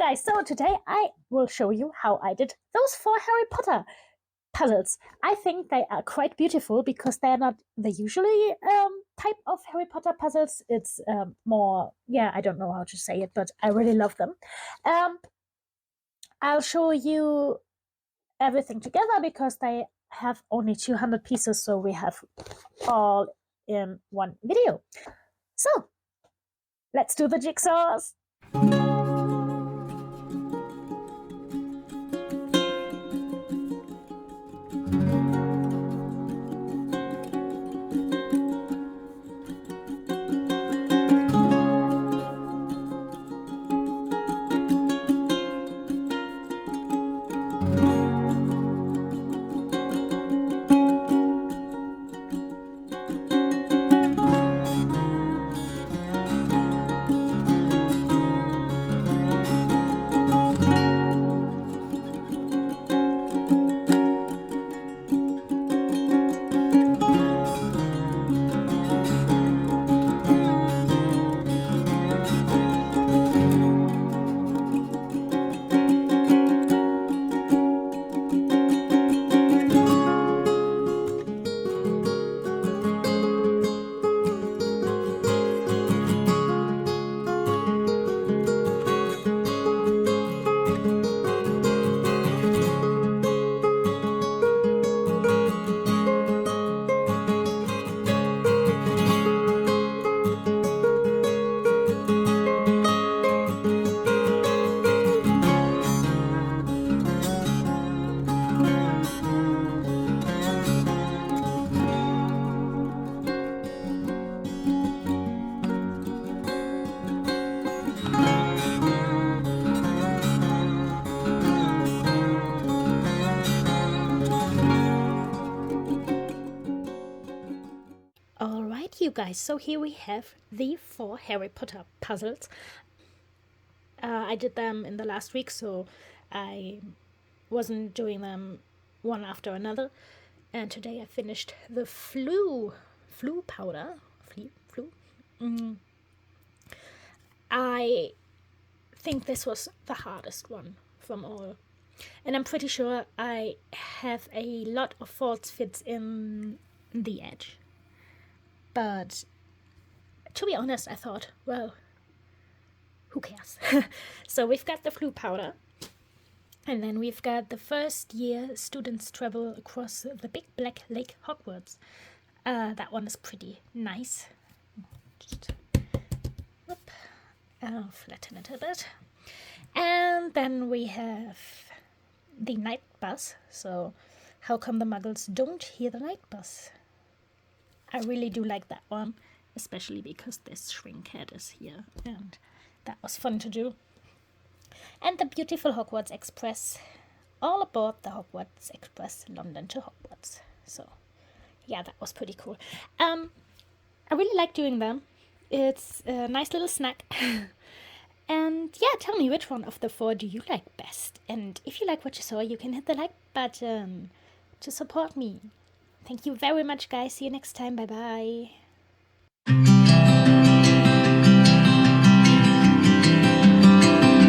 guys, so today I will show you how I did those 4 Harry Potter puzzles. I think they are quite beautiful because they're not the usually type of Harry Potter puzzles. It's more, I don't know how to say it, but I really love them. I'll show you everything together because they have only 200 pieces, so we have all in one video. So, let's do the jigsaws. Alright, you guys, so here we have the 4 Harry Potter puzzles. I did them in the last week, so I wasn't doing them one after another. And today I finished the Floo Powder. Floo. I think this was the hardest one from all. And I'm pretty sure I have a lot of false fits in the edge. But to be honest, I thought, well, who cares? So we've got the Floo Powder. And then we've got the first year students travel across the big black lake Hogwarts. That one is pretty nice. Just flatten it a bit. And then we have the night bus. So how come the muggles don't hear the night bus? I really do like that one, especially because this shrink head is here, and that was fun to do. And the beautiful Hogwarts Express, all aboard the Hogwarts Express, London to Hogwarts. So, yeah, that was pretty cool. I really like doing them. It's a nice little snack. And yeah, tell me which one of the 4 do you like best? And if you like what you saw, you can hit the like button to support me. Thank you very much, guys. See you next time. Bye-bye.